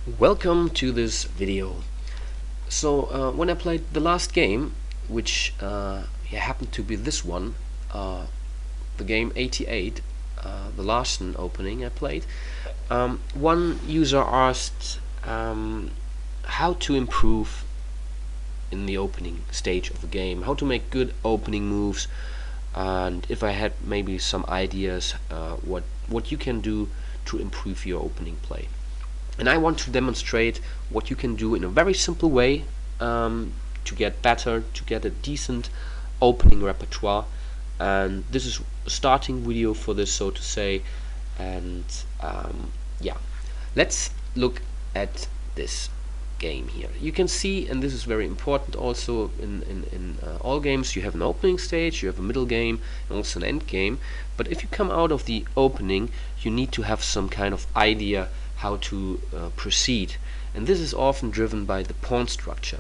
Welcome to this video. When I played the last game, which happened to be this one, the game 88, the Larsen opening I played, one user asked how to improve in the opening stage of the game, how to make good opening moves, and if I had maybe some ideas what you can do to improve your opening play. And I want to demonstrate what you can do in a very simple way to get better, to get a decent opening repertoire. And this is a starting video for this, so to say. And yeah, let's look at this game here. You can see, and this is very important also in all games, you have an opening stage, you have a middle game, and also an end game. But if you come out of the opening, you need to have some kind of idea how to proceed, and this is often driven by the pawn structure.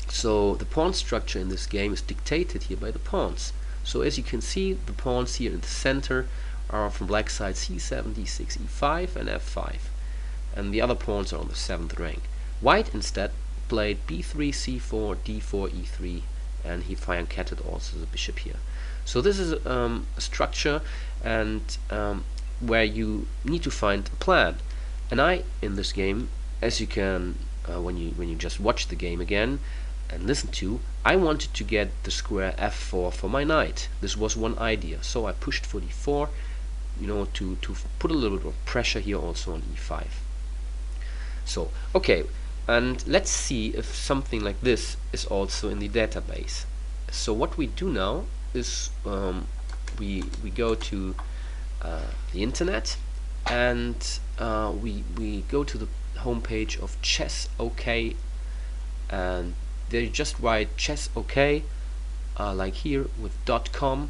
So the pawn structure in this game is dictated here by the pawns. So as you can see, the pawns here in the center are from black side c7, d6, e5, and f5, and the other pawns are on the 7th rank. White instead played b3, c4, d4, e3, and he fianchetted also the bishop here. So this is a structure, and where you need to find a plan. And I, in this game, as you can when you just watch the game again and listen to, I wanted to get the square f4 for my knight. This was one idea. So I pushed for d4, to put a little bit of pressure here also on e5. So okay, and let's see if something like this is also in the database. So what we do now is we go to the internet, and we go to the home page of ChessOK, and there you just write ChessOK like here with .com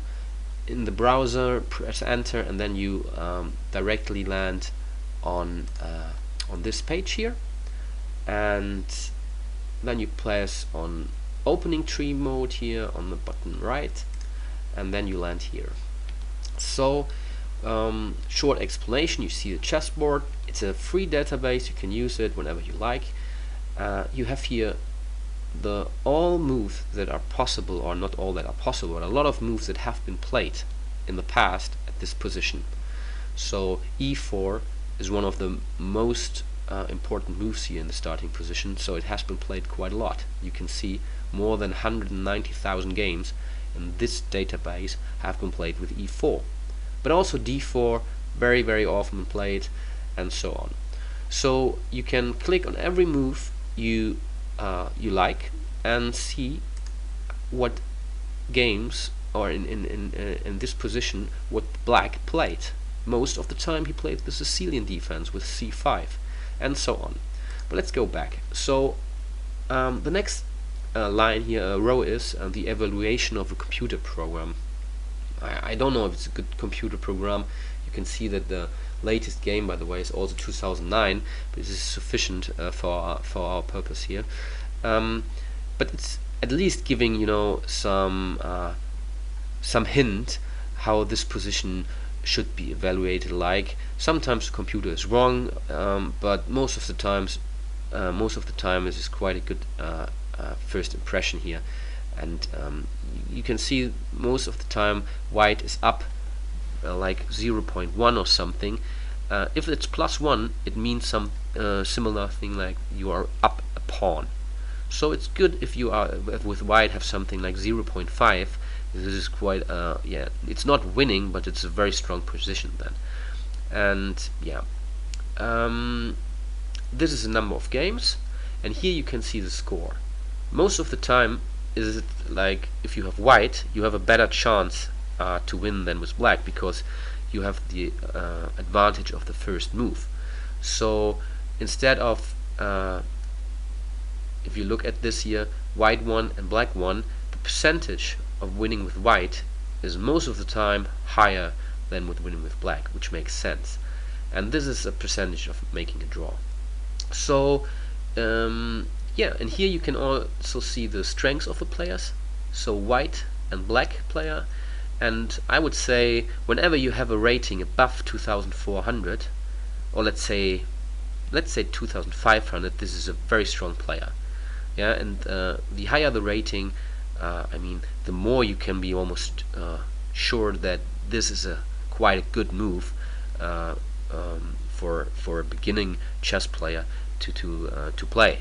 in the browser, press enter, and then you directly land on this page here, and then you press on opening tree mode here on the button right, and then you land here. So short explanation, you see the chessboard. It's a free database, you can use it whenever you like. You have here all moves that are possible, or not all that are possible, but a lot of moves that have been played in the past at this position. So e4 is one of the most important moves here in the starting position, so it has been played quite a lot. You can see more than 190,000 games in this database have been played with e4. But also d4, very often played, and so on. So you can click on every move you like and see what games are in this position what black played. Most of the time he played the Sicilian defense with c5, and so on. But let's go back. So the next line here, row, is the evaluation of a computer program. I don't know if it's a good computer program. You can see that the latest game, by the way, is also 2009, but this is sufficient for our purpose here. But it's at least giving some hint how this position should be evaluated. Like sometimes the computer is wrong, but most of the time this is quite a good first impression here. And you can see most of the time white is up like 0.1 or something. If it's +1, it means some similar thing, like you are up a pawn. So it's good if you are with white have something like 0.5. This is quite it's not winning, but it's a very strong position then. And yeah, this is a number of games, and here you can see the score. Most of the time is it like if you have white, you have a better chance to win than with black, because you have the advantage of the first move. So instead of if you look at this here, white won and black won, the percentage of winning with white is most of the time higher than with winning with black, which makes sense. And this is a percentage of making a draw. So yeah, and here you can also see the strengths of the players. So white and black player, and I would say whenever you have a rating above 2400, or let's say let's say 2500, this is a very strong player. Yeah, and the higher the rating, I mean, the more you can be almost sure that this is a quite a good move for a beginning chess player to play.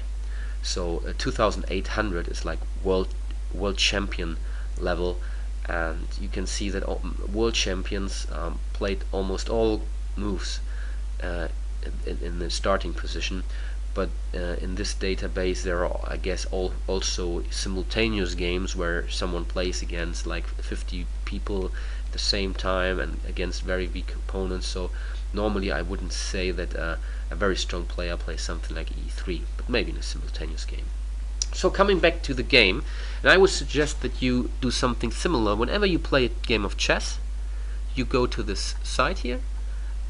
So 2800 is like world champion level, and you can see that world champions played almost all moves in the starting position. But in this database there are, I guess, also simultaneous games where someone plays against like 50 people at the same time and against very weak opponents. So normally I wouldn't say that a very strong player plays something like e3, but maybe in a simultaneous game. So coming back to the game, and I would suggest that you do something similar. Whenever you play a game of chess, you go to this site here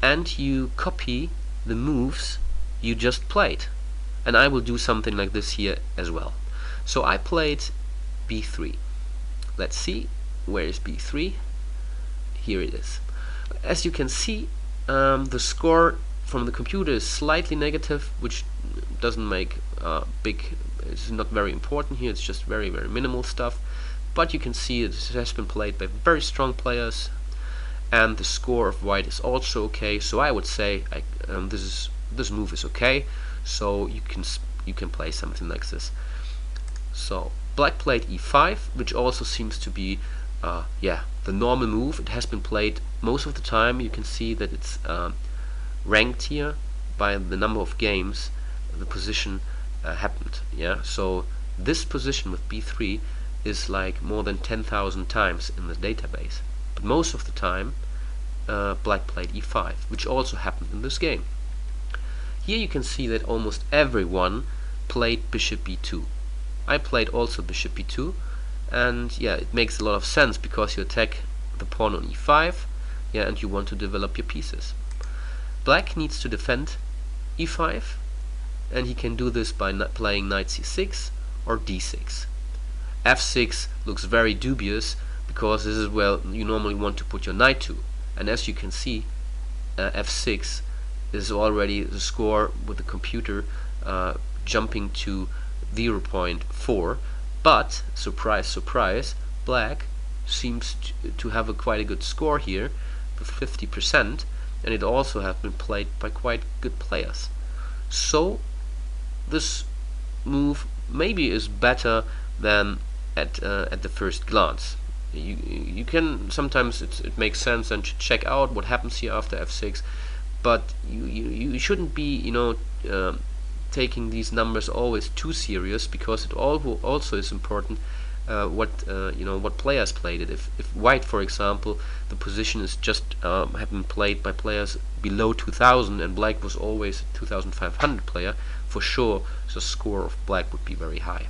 and you copy the moves you just played. And I will do something like this here as well. So I played b3. Let's see, where is b3? Here it is. As you can see, the score from the computer is slightly negative, which doesn't make it's not very important here, it's just very this stuff. But you can see it has been played by very strong players, and the score of white is also okay. So I would say this move is okay. So you can play something like this. So black played e5, which also seems to be the normal move. It has been played most of the time. You can see that it's ranked here by the number of games the position happened. Yeah, so this position with b3 is like more than 10,000 times in the database. But most of the time black played e5, which also happened in this game. Here you can see that almost everyone played bishop b2. I played also bishop b2, and yeah, it makes a lot of sense because you attack the pawn on e5, yeah, and you want to develop your pieces. Black needs to defend e5, and he can do this by playing knight c6 or d6. f6 looks very dubious because this is where you normally want to put your knight to, and as you can see, f6 is already the score with the computer jumping to 0.4, but surprise surprise, black seems to have quite a good score here with 50%, and it also has been played by quite good players. So this move maybe is better than at the first glance. You can sometimes it makes sense and to check out what happens here after f6, but you shouldn't be taking these numbers always too serious, because it also is important what players played it. If white, for example, the position is just have been played by players below 2000 and black was always a 2500 player, for sure the score of black would be very high.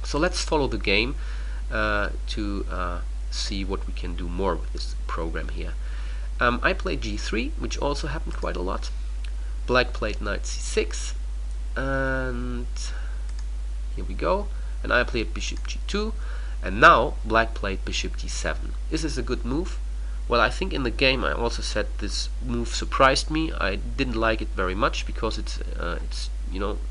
So let's follow the game to see what we can do more with this program here. I played g3, which also happened quite a lot. Black played knight c6, and here we go. And I played bishop g2, and now black played bishop d7. Is this a good move? Well, I think in the game I also said this move surprised me. I didn't like it very much because it's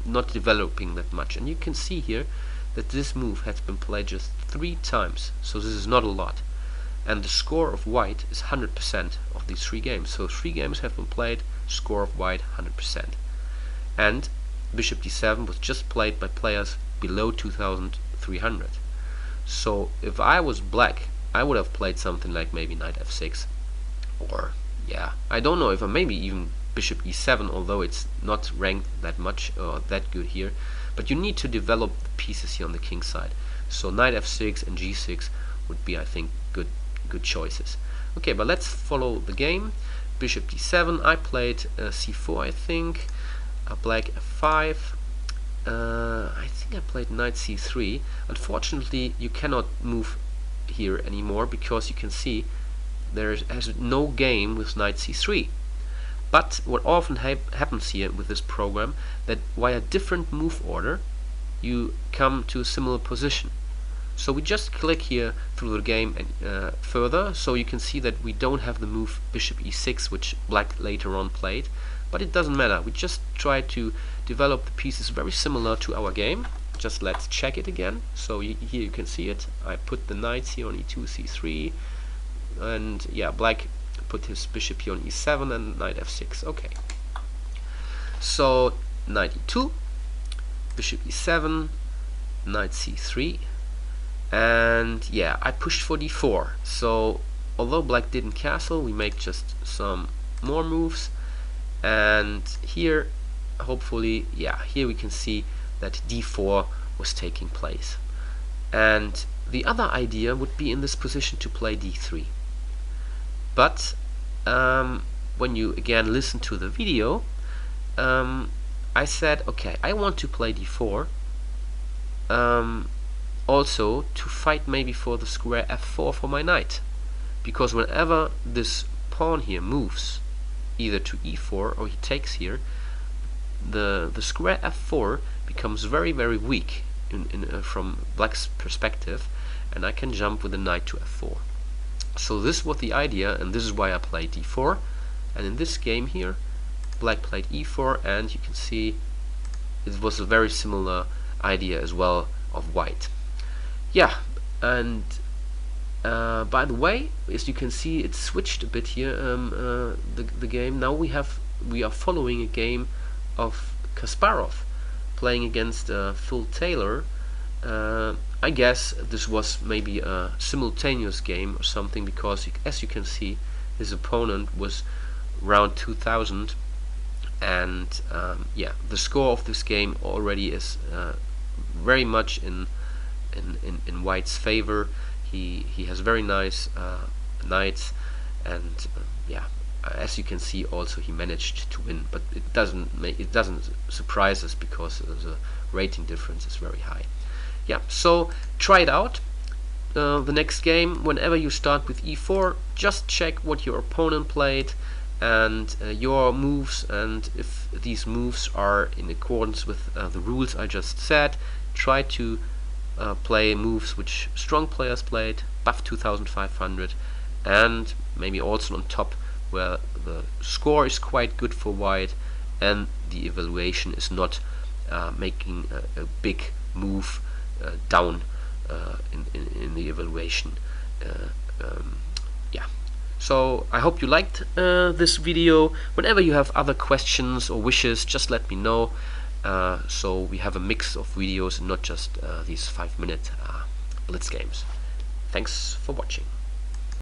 not developing that much. And you can see here that this move has been played just 3 times, so this is not a lot. And the score of white is 100% of these 3 games. So 3 games have been played, score of white 100%. And bishop d7 was just played by players below 2300. So if I was black, I would have played something like maybe knight f6, or yeah, I don't know, if maybe even bishop e7, although it's not ranked that much or that good here. But you need to develop the pieces here on the king side. So knight f6 and g6 would be, I think, good choices. Okay, but let's follow the game. Bishop d7. I played c4, I think. Black f5. I think I played knight c3. Unfortunately, you cannot move here anymore because you can see there is no game with knight c3. But what often happens here with this program, that via different move order you come to a similar position. So we just click here through the game and further, so you can see that we don't have the move bishop e6, which black later on played, but it doesn't matter. We just try to develop the pieces very similar to our game. Just let's check it again. So here you can see it. I put the knights here on e2, c3, and yeah, black put his bishop here on e7 and knight f6. Okay. So knight e2, bishop e7, knight c3, and yeah, I pushed for d4. So although black didn't castle, we make just some more moves, and here hopefully, yeah, here we can see that d4 was taking place. And the other idea would be in this position to play d3, but when you again listen to the video, I said, okay, I want to play d4 also to fight maybe for the square f4 for my knight, because whenever this pawn here moves either to e4 or he takes here, the square f4 becomes very weak from black's perspective, and I can jump with the knight to f4. So this was the idea, and this is why I played d4. And in this game here, black played e4, and you can see it was a very similar idea as well of white. Yeah, and by the way, as you can see, it switched a bit here. The game now we are following a game of Kasparov playing against Phil Taylor. I guess this was maybe a simultaneous game or something, because as you can see, his opponent was round 2000, and yeah, the score of this game already is very much in white's favor. He has very nice knights, and yeah, as you can see, also he managed to win. But it doesn't surprise us, because the rating difference is very high. Yeah, so try it out. The next game, whenever you start with e4, just check what your opponent played and your moves, and if these moves are in accordance with the rules I just said, try to play moves which strong players played, buff 2500, and maybe also on top where the score is quite good for white and the evaluation is not making a big move down in the evaluation. Yeah, so I hope you liked this video. Whenever you have other questions or wishes, just let me know, so we have a mix of videos and not just these 5-minute blitz games. Thanks for watching.